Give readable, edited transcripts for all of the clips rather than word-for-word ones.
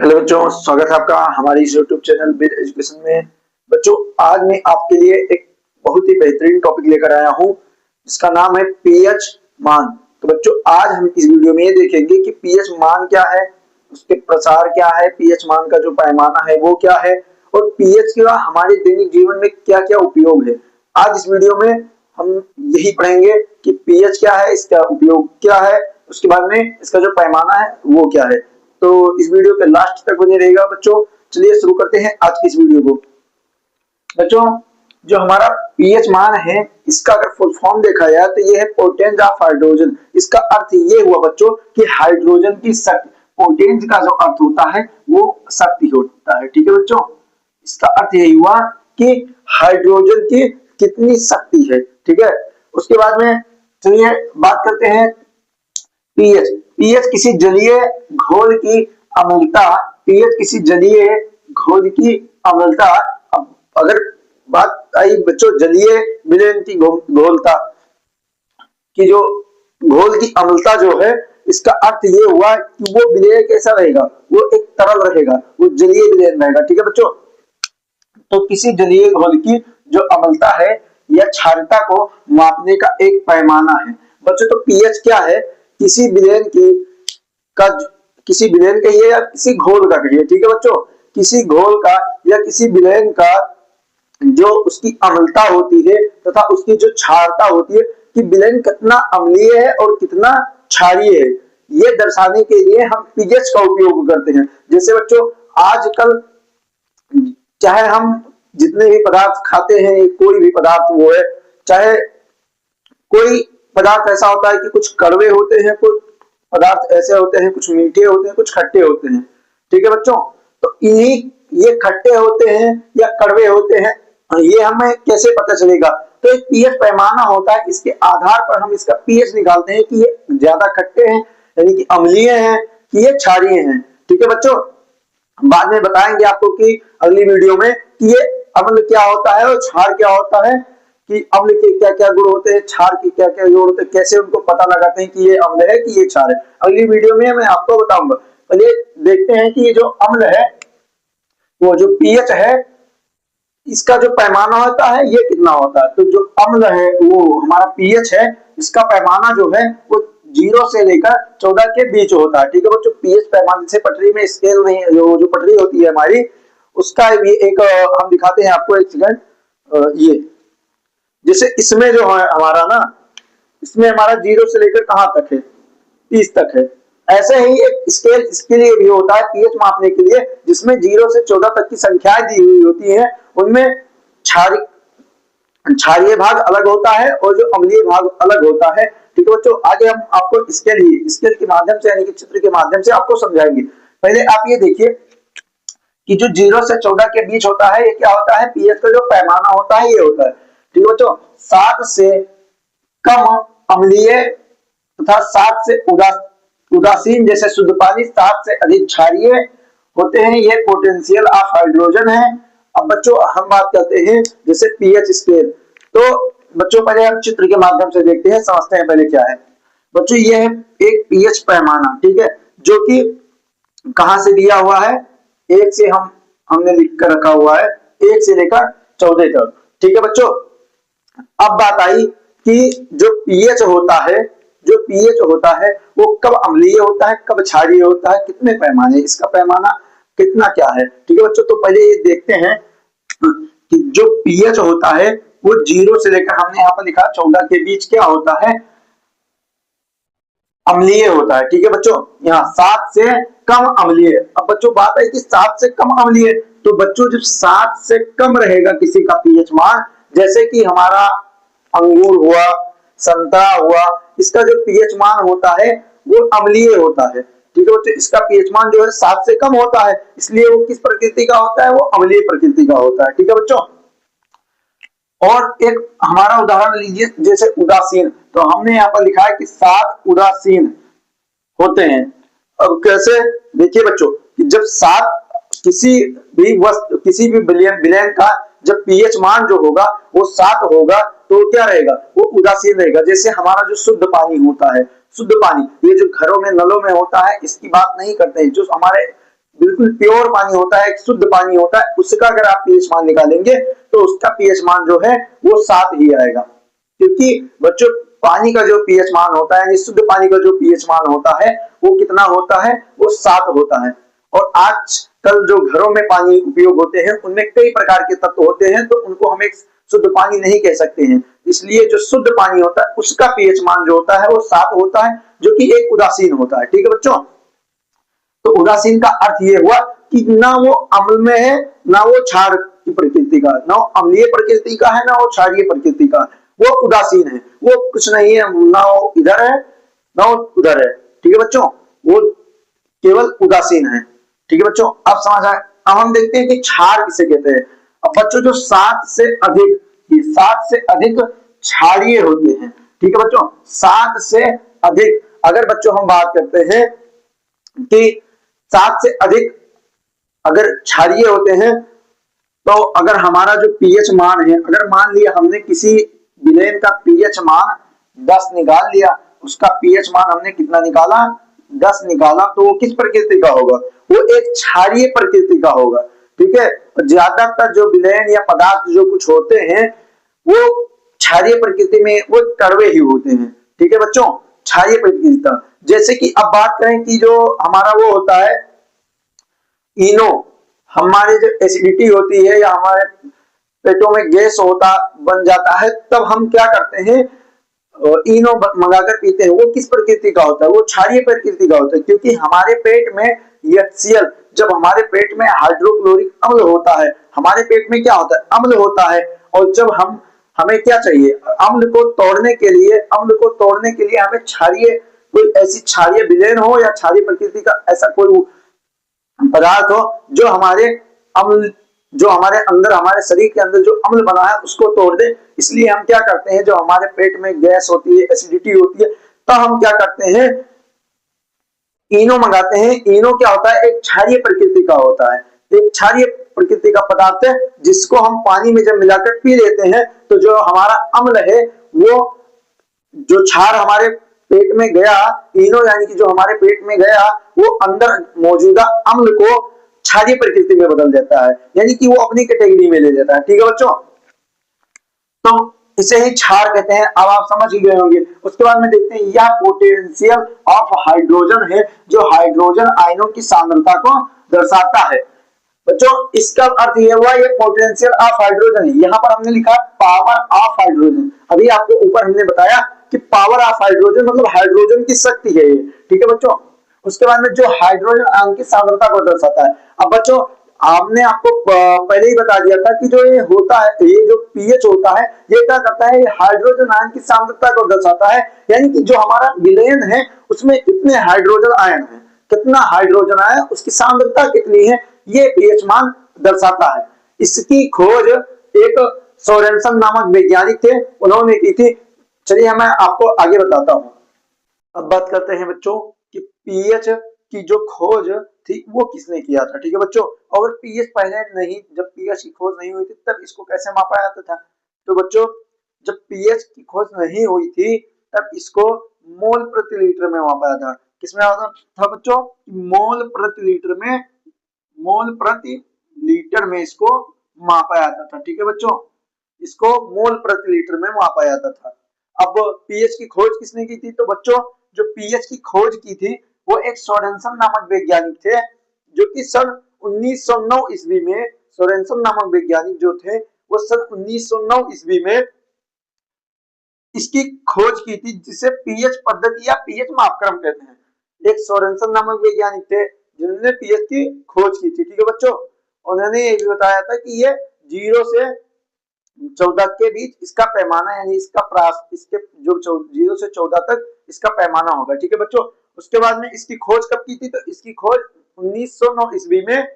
Hello बच्चों, स्वागत है आपका हमारे इस यूट्यूब चैनल विद एजुकेशन में। बच्चों, आज मैं आपके लिए एक बहुत ही बेहतरीन टॉपिक लेकर आया हूं जिसका नाम है पीएच मान। तो बच्चों, आज हम इस वीडियो में ये देखेंगे कि पीएच मान क्या है, उसके प्रसार क्या है, पीएच मान का जो पैमाना है वो क्या है और पीएच का हमारे दैनिक जीवन में क्या क्या उपयोग है। आज इस वीडियो में हम यही पढ़ेंगे कि पीएच क्या है, इसका उपयोग क्या है, उसके बाद में इसका जो पैमाना है वो क्या है। तो इस वीडियो के लास्ट तक बने रहेगा बच्चों। चलिए शुरू करते हैं आज की इस वीडियो को। बच्चों, जो हमारा पीएच मान है, इसका अगर फुल फॉर्म देखा जाए तो ये है पोटेंस ऑफ हाइड्रोजन। इसका अर्थ ये हुआ बच्चों कि हाइड्रोजन की शक्ति। पोटेंस का जो अर्थ होता है वो शक्ति होता है। ठीक है बच्चों, इसका अर्थ यही हुआ कि हाइड्रोजन की कितनी शक्ति है। ठीक है, उसके बाद में चलिए बात करते हैं पीएच। पीएच किसी जलीय घोल की अम्लता। पीएच किसी जलीय घोल की अम्लता। अब अगर बात आई बच्चों जलीय विलयन की घोलता कि जो घोल की अम्लता जो है, इसका अर्थ ये हुआ कि वो विलय कैसा रहेगा, वो एक तरल रहेगा, वो जलीय विलयन रहेगा। ठीक है बच्चों, तो किसी जलीय घोल की जो अम्लता है या क्षारता को मापने का एक पैमाना है। बच्चों, तो पीएच क्या है, किसी विलयन की का किसी विलयन कहिए या किसी घोल का कहिए। ठीक है बच्चों, किसी घोल का या किसी विलयन का जो उसकी अम्लता होती है तथा उसकी जो क्षारता होती है कि विलयन कितना अम्लीय है और कितना क्षारीय है, ये दर्शाने के लिए हम पीएच का उपयोग करते हैं। जैसे बच्चों, आजकल चाहे हम जितने भी पदार्थ खाते हैं, कोई भी पदार्थ वो है, चाहे कोई पदार्थ ऐसा होता है कि कुछ कड़वे होते हैं, कुछ पदार्थ ऐसे होते हैं, कुछ मीठे होते हैं, कुछ खट्टे होते हैं। ठीक है बच्चों, तो ये खट्टे होते हैं या कड़वे होते हैं, ये हमें कैसे पता चलेगा? तो एक पीएच पैमाना होता है, इसके आधार पर हम इसका पीएच निकालते हैं कि ये ज्यादा खट्टे हैं यानी कि अम्लीय हैं कि ये क्षारीय हैं। ठीक है बच्चों, बाद में बताएंगे आपको कि अगली वीडियो में कि ये अम्ल क्या होता है और क्षार क्या होता है, कि अम्ल के क्या क्या गुण होते हैं, क्षार के क्या क्या गुण होते हैं, कैसे उनको पता लगाते हैं कि ये अम्ल है कि ये क्षार है। अगली वीडियो में मैं आपको बताऊंगा। पहले देखते हैं कि ये जो अम्ल है, वो जो पीएच है, इसका जो पैमाना होता है ये कितना होता है। तो जो अम्ल है वो हमारा पीएच है, इसका पैमाना जो है वो 0 से लेकर 14 के बीच होता है। ठीक है बच्चों, पीएच पैमाने से पटरी में स्केल नहीं, जो पटरी होती है हमारी, उसका भी एक हम दिखाते हैं आपको, एक सेकंड। ये जैसे इसमें जो है हमारा ना, इसमें हमारा 0 से लेकर कहां तक है, 30 तक है। ऐसे ही एक स्केल इसके लिए भी होता है पीएच मापने के लिए, जिसमें 0 से 14 तक की संख्याएं दी हुई होती हैं। उनमें क्षारीय भाग अलग होता है और जो अम्लीय भाग अलग होता है। ठीक है बच्चों, आगे हम आपको स्केल के माध्यम से यानी कि चित्र के माध्यम से आपको समझाएंगे। पहले आप ये देखिए कि जो 0 से 14 के बीच होता है, ये क्या होता है, पीएच का जो पैमाना होता है ये होता है। ठीक है बच्चों, 7 से कम अम्लीय तथा 7 से उदासीन जैसे शुद्ध पानी, 7 से अधिक क्षारीय होते हैं, ये पोटेंशियल ऑफ हाइड्रोजन है। अब बच्चों हम बात करते हैं जैसे पीएच स्केल। तो बच्चों पहले हम चित्र के माध्यम से देखते हैं, समझते हैं पहले क्या है। बच्चों ये है एक पीएच पैमाना, ठीक है, जो कि कहां से दिया हुआ है, 1 से हमने लिख कर रखा हुआ है 1 से लेकर 14 तक। ठीक है बच्चों, अब बात आई कि जो पीएच होता है वो कब अम्लीय होता है, कब क्षारीय होता है, कितने पैमाने, इसका पैमाना कितना क्या है। ठीक है बच्चों, तो पहले ये देखते हैं कि जो पीएच होता है वो 0 से लेकर हमने यहाँ पर लिखा 14 के बीच क्या होता है, अम्लीय होता है। ठीक है बच्चों, यहाँ 7 से कम अम्लीय। अब बच्चों बात है कि 7 से कम अम्लीय, तो बच्चों जब 7 से कम रहेगा किसी का पीएच मान, जैसे कि हमारा अंगूर हुआ, संतरा हुआ, इसका जो पीएच मान होता है वो अम्लीय होता है। ठीक है बच्चों, इसका पीएच मान जो है 7 से कम होता है, इसलिए वो किस प्रकृति का होता है, वो अम्लीय प्रकृति का होता है। ठीक है बच्चों, और एक हमारा उदाहरण लीजिए जैसे उदासीन। तो हमने यहाँ पर लिखा है कि 7 उदासीन होते हैं। अब कैसे, देखिए बच्चों कि जब 7 किसी भी विलयन का जब पीएच मान जो होगा वो 7 होगा, तो क्या रहेगा, वो उदासीन रहेगा। जैसे हमारा जो शुद्ध पानी होता है, शुद्ध पानी ये जो घरों में नलों में होता है, इसकी बात नहीं करते हैं, जो हमारे बिल्कुल प्योर पानी होता है, शुद्ध पानी होता है, उसका अगर आप पीएच मान निकालेंगे तो उसका पीएच मान जो है वो 7 ही आएगा। क्योंकि बच्चों पानी का जो पीएच मान होता है, शुद्ध पानी का जो पीएच मान होता है वो कितना होता है, वो 7 होता है। और आजकल जो घरों में पानी उपयोग होते हैं उनमें कई प्रकार के तत्व होते हैं, तो उनको हम एक शुद्ध पानी नहीं कह सकते हैं। इसलिए जो शुद्ध पानी होता है उसका पीएच मान जो होता है वो 7 होता है, जो कि एक उदासीन होता है। ठीक है बच्चों, तो उदासीन का अर्थ ये हुआ कि ना वो अम्ल में है, ना वो क्षार की प्रकृति का, ना वो अम्लीय प्रकृति का है, ना वो क्षारीय प्रकृति का, वो उदासीन है, वो कुछ नहीं है, ना वो इधर है ना वो उधर है। ठीक है बच्चों, वो केवल उदासीन है। ठीक है बच्चों, अब समझ आए। अब हम देखते हैं कि क्षार किसे कहते हैं। अब बच्चों जो 7 से अधिक, ये 7 से अधिक क्षारीय होते हैं। ठीक है बच्चों, 7 से अधिक, अगर बच्चों हम बात करते हैं कि 7 से अधिक अगर क्षारीय होते हैं, तो अगर हमारा जो पीएच मान है, अगर मान लिया हमने किसी विलेन का पीएच मान 10 निकाल लिया, उसका पीएच मान हमने कितना निकाला, 10 निकाला, तो वो किस प्रकृति का होगा, वो एक क्षारीय प्रकृति का होगा। ठीक है, ज्यादातर जो विलेन या पदार्थ जो कुछ होते हैं वो क्षारीय प्रकृति में वो कड़वे ही होते हैं। ठीक है बच्चों, क्षारीय प्रकृति का। जैसे कि अब बात करें कि जो हमारा वो होता है इनो, हमारे जो एसिडिटी होती है या हमारे पेटों में गैस होता बन जाता है, तब हम क्या करते हैं, इनो मंगाकर पीते हैं। वो किस प्रकृति का होता है, वो क्षारीय प्रकृति का होता है। क्योंकि हमारे पेट में HCl, जब हमारे पेट में हाइड्रोक्लोरिक अम्ल होता है, हमारे पेट में क्या होता है, अम्ल होता है। और जब हमें क्या चाहिए, अम्ल को तोड़ने के लिए, अम्ल को तोड़ने के लिए हमें क्षारीय, कोई ऐसी क्षारीय विलेन हो या क्षारीय प्रकृति का ऐसा कोई पदार्थ हो जो हमारे अम्ल, जो हमारे अंदर, हमारे शरीर के अंदर जो अम्ल बना है उसको तोड़ दे। इसलिए हम क्या करते हैं, जो हमारे पेट में गैस होती है, एसिडिटी होती है, तो हम क्या करते हैं, इनो मंगाते हैं। इनो क्या होता है, एक क्षारीय प्रकृति का होता है, एक क्षारीय प्रकृति का पदार्थ है, जिसको हम पानी में जब मिलाकर पी लेते हैं तो जो हमारा अम्ल है, वो जो क्षार हमारे पेट में गया, इनो यानी कि जो हमारे पेट में गया, वो अंदर मौजूदा अम्ल को क्षारीय प्रकृति में बदल देता है, यानी कि वो अपनी कैटेगरी में ले लेता है। ठीक है बच्चों, तो इसे ही क्षार कहते हैं। अब आप समझ ही गए होंगे। उसके बाद में देखते हैं यह पोटेंशियल ऑफ हाइड्रोजन है, जो हाइड्रोजन आयनों की सांद्रता को दर्शाता है। बच्चों इसका अर्थ ये हुआ, ये पोटेंशियल ऑफ हाइड्रोजन है। यहाँ पर हमने लिखा पावर ऑफ हाइड्रोजन। अभी आपको ऊपर हमने बताया कि पावर ऑफ हाइड्रोजन मतलब हाइड्रोजन की शक्ति है ये। ठीक है बच्चों, उसके बाद में जो हाइड्रोजन आयन की सांद्रता को दर्शाता है। अब बच्चों हमने आपको पहले ही बता दिया था कि जो ये होता है, ये जो पीएच होता है, ये क्या करता है, हाइड्रोजन आयन की सांद्रता को दर्शाता है। यानी कि जो हमारा विलेन है उसमें कितने हाइड्रोजन आयन है, कितना हाइड्रोजन आयन, उसकी सांद्रता कितनी है, ये पीएच मान दर्शाता है। इसकी खोज एक सोरेनसन नामक वैज्ञानिक थे, उन्होंने की थी। चलिए मैं आपको आगे बताता हूँ। अब बात करते हैं बच्चों कि पीएच की जो खोज थी वो किसने किया था। ठीक है बच्चों, और पीएच पहले नहीं, जब पीएच की खोज नहीं हुई थी तब इसको कैसे मापा जाता था। तो बच्चों जब पीएच की खोज नहीं हुई थी तब इसको मोल प्रति लीटर में मापा जाता। किसमें आता था बच्चों, मोल प्रति लीटर में, मोल प्रति लीटर में इसको मापा जाता था। ठीक है बच्चों, इसको मोल प्रति लीटर में मापा जाता था। अब पीएच की खोज किसने की थी, तो बच्चों जो पीएच की खोज की थी वो एक सोरेनसन नामक वैज्ञानिक थे, जो कि सन 1909 ईस्वी में, सोरेनसन नामक वैज्ञानिक जो थे वो सन 1909 ईस्वी में इसकी खोज की थी, जिसे पीएच पद्धति या पीएच मापक्रम कहते हैं। एक सोरेनसन नामक वैज्ञानिक थे जिन्होंने पीएच की खोज की थी। ठीक है बच्चों, उन्होंने ये भी बताया था कि ये 0 से 14 के बीच इसका पैमाना, यानी इसका प्रास, इसके जो 0 से 14 तक इसका पैमाना होगा। ठीक है बच्चों, उसके बाद में इसकी खोज कब की थी, तो इसकी खोज 1909 ईस्वी में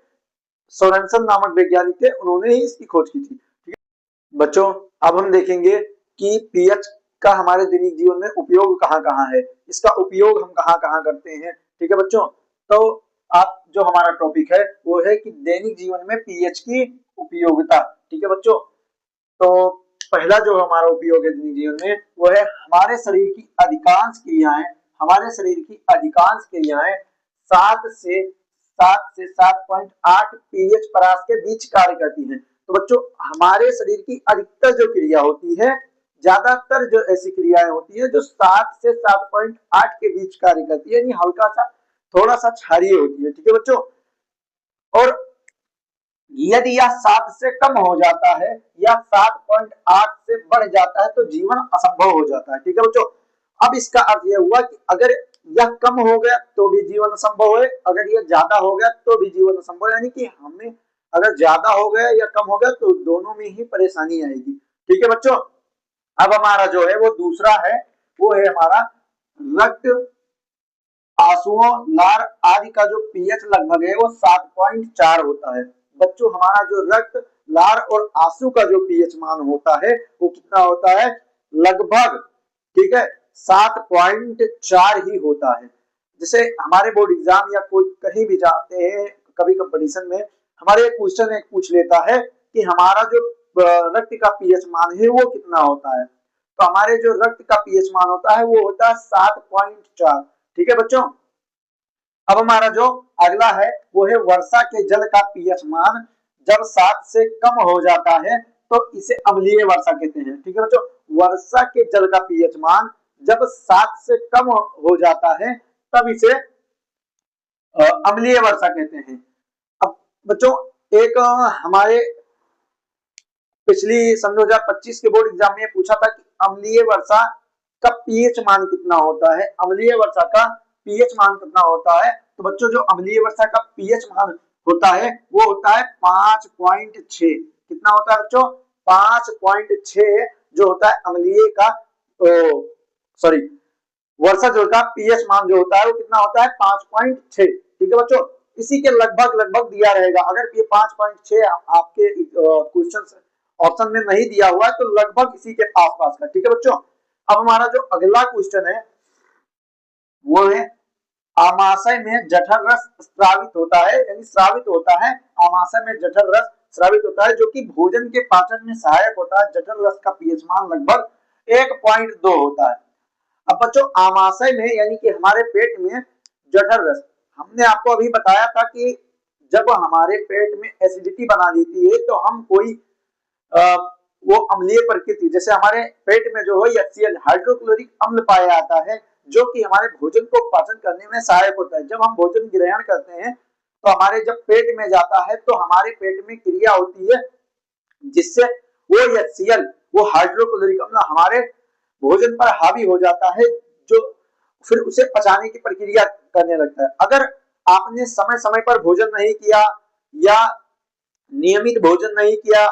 सोरेनसन नामक वैज्ञानिक थे, उन्होंने ही इसकी खोज की थी। ठीक है बच्चों, अब हम देखेंगे कि पीएच का हमारे दैनिक जीवन में उपयोग कहाँ-कहाँ है, इसका उपयोग हम कहाँ-कहाँ करते हैं। ठीक है बच्चों, तो आप जो हमारा टॉपिक है वो है कि दैनिक जीवन में पीएच की उपयोगिता। ठीक है बच्चों, तो पहला जो हमारा उपयोग है दैनिक जीवन में वो है हमारे शरीर की अधिकांश क्रियाएं, हमारे शरीर की अधिकांश क्रियाएं 7 से 7 से 7.8 pH परास के बीच कार्य करती है। तो बच्चों हमारे शरीर की अधिकतर जो क्रिया होती है, ज्यादातर जो ऐसी क्रियाएं होती है जो 7 से 7.8 के बीच कार्य करती है, यानी हल्का सा थोड़ा सा क्षारीय होती है। ठीक है बच्चों, और यदि यह 7 से कम हो जाता है या 7.8 से बढ़ जाता है तो जीवन असंभव हो जाता है। ठीक है बच्चों, अब इसका अर्थ यह हुआ कि अगर यह कम हो गया तो भी जीवन असंभव है, अगर यह ज्यादा हो गया तो भी जीवन असंभव, यानी कि हमें अगर ज्यादा हो गया या कम हो गया तो दोनों में ही परेशानी आएगी। ठीक है बच्चों, अब हमारा जो है वो दूसरा है, वो है हमारा रक्त, आंसुओं, लार आदि का जो पीएच लगभग है वो 7.4 होता है। बच्चों हमारा जो रक्त, लार और आंसू का जो पीएच मान होता है वो कितना होता है, लगभग, ठीक है, 7.4 ही होता है। जैसे हमारे बोर्ड एग्जाम या कोई कहीं भी जाते हैं, कभी कंपटीशन में हमारे क्वेश्चन एक पूछ लेता है कि हमारा जो रक्त का पीएच मान है वो कितना होता है, तो हमारे जो रक्त का पीएच मान होता है वो होता है 7.4। ठीक है बच्चों, अब हमारा जो अगला है वो है वर्षा के जल का पीएच मान जब 7 से कम हो जाता है तो इसे अम्लीय वर्षा कहते हैं। ठीक है बच्चों, वर्षा के जल का पीएच मान जब 7 से कम हो जाता है तब इसे अम्लीय वर्षा कहते हैं। अब बच्चों एक हमारे पिछली सन 2025 के बोर्ड एग्जाम में पूछा था कि अम्लीय वर्षा का पीएच मान कितना होता है, अम्लीय वर्षा का पीएच मान कितना होता है। तो बच्चों जो अम्लीय वर्षा का पीएच मान होता है वो होता है 5.6। कितना होता है बच्चों, 5.6 जो होता है अम्लीय का, सॉरी, वर्षा जल का पीएच मान जो होता है वो कितना होता है, 5.6। ठीक है बच्चों, इसी के लगभग लगभग दिया रहेगा। अगर ये 5.6 आपके क्वेश्चन ऑप्शन में नहीं दिया हुआ है तो लगभग इसी के आसपास का। ठीक है बच्चों, अब हमारा जो अगला क्वेश्चन है वो है आमाशय में जठर रस स्रावित होता है, यानी स्रावित होता है, आमाशय में जठर रस स्रावित होता है जो कि भोजन के पाचन में सहायक होता है। जठर रस का पीएच मान लगभग 1.2 होता है। अब बच्चों आमाशय में यानी कि हमारे पेट में जठर रस, हमने आपको अभी बताया था कि जब हमारे पेट में एसिडिटी बना देती है तो हम कोई वो अम्लीय प्रकृति, जैसे हमारे पेट में जो है HCl हाइड्रोक्लोरिक अम्ल पाया जाता है जो कि हमारे भोजन को पाचन करने में सहायक होता है। जब हम भोजन ग्रहण करते हैं तो हमारे जब पेट में जाता है तो हमारे पेट में क्रिया होती है जिससे वो HCl, वो हाइड्रोक्लोरिक अम्ल हमारे भोजन पर हावी हो जाता है, जो फिर उसे पचाने की प्रक्रिया करने लगता है। अगर आपने समय समय पर भोजन नहीं किया या नियमित भोजन नहीं किया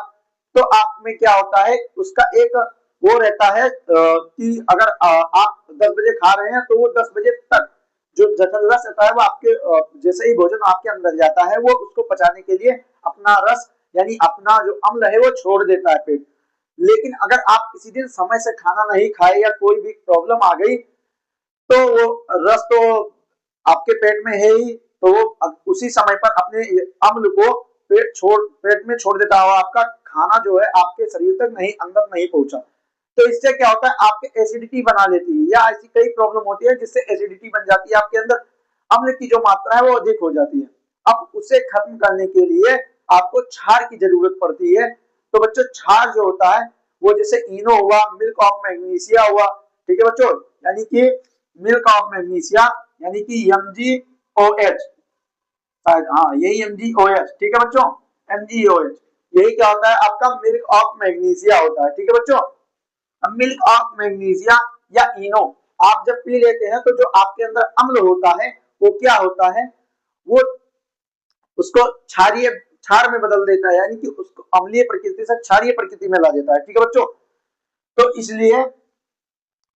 तो आप में क्या होता है, उसका एक वो रहता है कि अगर आप 10 बजे खा रहे हैं तो वो 10 बजे तक जो जठर रस रहता है वो आपके जैसे ही भोजन आपके अंदर जाता है वो उसको पचाने के लिए अपना रस यानी अपना जो अम्ल है वो छोड़ देता है पेट। लेकिन अगर आप किसी दिन समय से खाना नहीं खाए या कोई भी प्रॉब्लम आ गई तो वो रस तो आपके पेट में है ही, तो वो उसी समय पर अपने अम्ल को पेट में छोड़ देता है, आपका खाना जो है आपके शरीर तक नहीं, अंदर नहीं पहुंचा। तो इससे क्या होता है, आपके एसिडिटी बना लेती है या ऐसी कई प्रॉब्लम होती है जिससे एसिडिटी बन जाती है, आपके अंदर अम्ल की जो मात्रा है वो अधिक हो जाती है। अब उसे खत्म करने के लिए आपको क्षार की जरूरत पड़ती है। तो बच्चों क्षार जो होता है वो जैसे इनो हुआ, मिल्क ऑफ मैग्नीशिया हुआ, ठीक है बच्चों, यानी कि मिल्क ऑफ मैग्नीशिया यानी कि MgOH, शायद हाँ यही MgOH, ठीक है बच्चों, MgOH यही क्या होता है आपका मिल्क ऑफ मैग्नीशिया होता है। ठीक है बच्चों, मिल्क ऑफ मैग्नीशिया या इनो आप जब पी लेते हैं तो जो आपके अंदर अम्ल होता है वो क्या होता है, वो उसको क्षारीय क्षार में बदल देता है, यानी कि उसको अम्लीय प्रकृति से क्षारीय प्रकृति में ला देता है। ठीक है बच्चों, तो इसलिए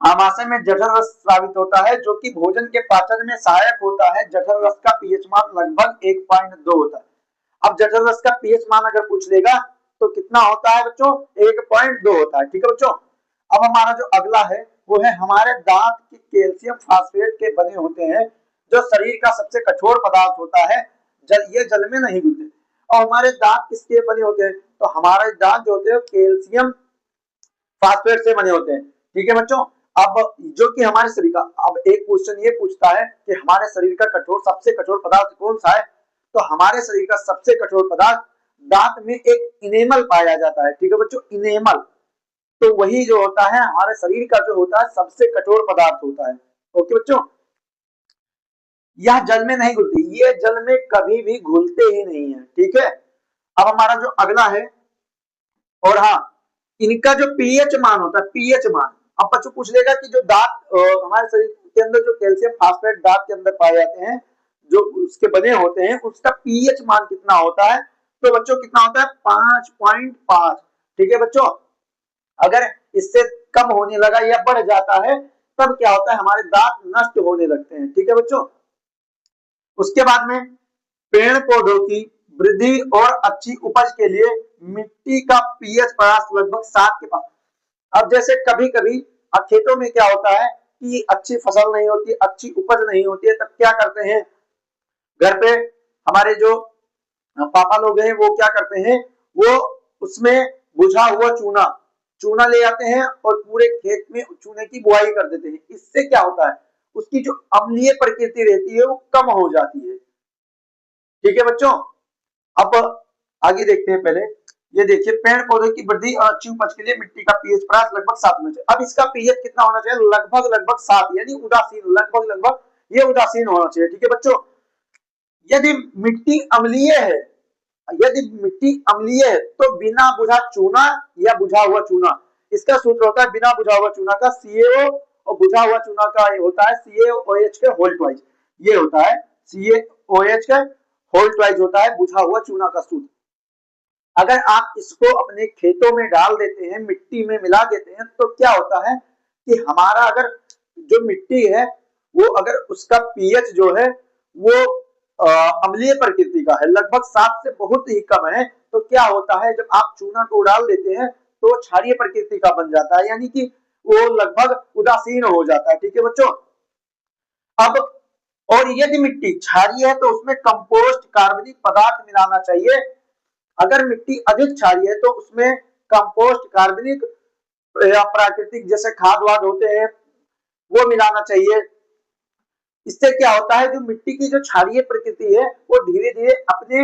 आमाशय में जठर रस स्रावित होता है जो कि भोजन के पाचन में सहायक होता है। जठर रस का पीएच मान लगभग 1.2 होता है। अब जठर रस का पीएच मान अगर पूछ लेगा तो कितना होता है बच्चों, 1.2 होता है। ठीक है बच्चों, अब हमारा जो अगला है वो है हमारे दांत की कैल्शियम फास्फेट के बने होते हैं जो शरीर का सबसे कठोर पदार्थ होता है, ये जल में नहीं घुलते। और हमारे दांत किसके बने होते हैं, तो हमारे दांत जो होते हैं कैल्शियम फास्फेट से बने होते हैं। ठीक है बच्चों, अब जो कि हमारे शरीर का, अब एक क्वेश्चन ये पूछता है कि हमारे शरीर का सबसे कठोर पदार्थ कौन सा है, तो हमारे शरीर का सबसे कठोर पदार्थ दांत में एक इनेमल पाया जाता है। ठीक है बच्चों, इनेमल, तो वही जो होता है हमारे शरीर का जो होता है सबसे कठोर पदार्थ होता है। ओके बच्चों, यह जल में नहीं घुलती, ये जल में कभी भी घुलते ही नहीं है। ठीक है, अब हमारा जो अगला है, और हाँ, इनका जो पीएच मान होता है, पीएच मान, अब बच्चों पूछ लेगा कि जो दांत हमारे शरीर के अंदर जो कैल्शियम फास्फेट दांत के अंदर पाए जाते हैं, जो उसके बने होते हैं, उसका पीएच मान कितना होता है? तो बच्चों कितना होता है? 5.5। ठीक है बच्चों, अगर इससे कम होने लगा या बढ़ जाता है तब क्या होता है? हमारे दांत नष्ट होने लगते हैं। ठीक है बच्चों, उसके बाद में पेड़ पौधों की वृद्धि और अच्छी उपज के लिए मिट्टी का पीएच परास लगभग 7 के पास। अब जैसे कभी कभी खेतों में क्या होता है कि अच्छी फसल नहीं होती, अच्छी उपज नहीं होती है, तब क्या करते हैं, घर पे हमारे जो पापा लोग हैं वो क्या करते हैं, वो उसमें बुझा हुआ चूना चूना ले आते हैं और पूरे खेत में चूने की बुआई कर देते हैं। इससे क्या होता है, उसकी जो अम्लीय प्रकृति रहती है वो कम हो जाती है। ठीक है बच्चों, अब आगे देखते हैं। पहले ये देखिए, पेड़ पौधे की वृद्धि और अच्छी उपज के लिए मिट्टी का पीएच परास लगभग 7 होना चाहिए। अब इसका पीएच कितना होना चाहिए? लगभग 7, यानी उदासीन, लगभग ये उदासीन होना चाहिए। ठीक है बच्चों, यदि मिट्टी अम्लीय है, यदि मिट्टी अम्लीय है तो बिना बुझा चूना या बुझा हुआ चूना, इसका सूत्र होता है बिना बुझा हुआ चूना का CaO और बुझा हुआ चूना का ये होता है CaOH के होल ट्वाइस। ये होता है CaOH का होल ट्वाइस होता है बुझा हुआ चूना का सूत्र। अगर आप इसको अपने खेतों में डाल देते हैं, मिट्टी में मिला देते हैं, तो क्या होता है कि हमारा अगर जो मिट्टी है वो अगर उसका पीएच जो है वो अम्लीय प्रकृति का है, लगभग 7 से बहुत ही कम है, तो क्या होता है जब आप चूना को डाल देते हैं तो क्षारीय प्रकृति का बन जाता है, यानी कि वो लगभग उदासीन हो जाता है। ठीक है बच्चों, अब और यदि मिट्टी क्षारीय है तो उसमें कंपोस्ट कार्बनिक पदार्थ मिलाना चाहिए। अगर मिट्टी अधिक क्षारीय है तो उसमें कंपोस्ट कार्बनिक या प्राकृतिक जैसे खाद वाद होते हैं वो मिलाना चाहिए। इससे क्या होता है, जो मिट्टी की जो क्षारीय प्रकृति है वो धीरे धीरे अपने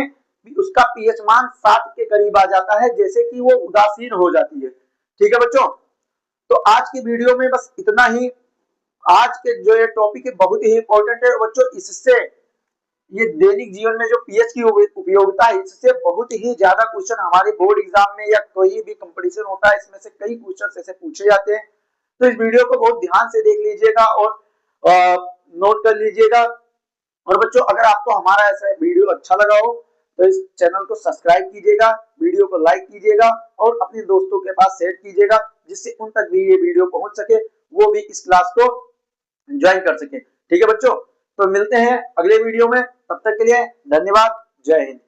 उसका पीएच मान 7 के करीब आ जाता है, जैसे कि वो उदासीन हो जाती है। ठीक है बच्चों, तो आज की वीडियो में बस इतना ही। आज के जो ये टॉपिक है बहुत ही इंपॉर्टेंट है बच्चों, इससे ये दैनिक जीवन में जो पीएच की उपयोगिता है, इससे बहुत ही ज्यादा क्वेश्चन हमारे बोर्ड एग्जाम में या कोई भी कंपटीशन होता है इसमें से कई क्वेश्चन ऐसे पूछे जाते हैं। तो इस वीडियो को बहुत ध्यान से देख लीजिएगा और नोट कर लीजिएगा। और बच्चों, अगर आपको हमारा ऐसा वीडियो अच्छा लगा हो तो इस चैनल को सब्सक्राइब कीजिएगा, वीडियो को लाइक कीजिएगा और अपने दोस्तों के पास शेयर कीजिएगा, जिससे उन तक भी ये वीडियो पहुंच सके, वो भी इस क्लास को ज्वाइन कर सके। ठीक है बच्चों, तो मिलते हैं अगले वीडियो में, तब तक के लिए धन्यवाद, जय हिंद।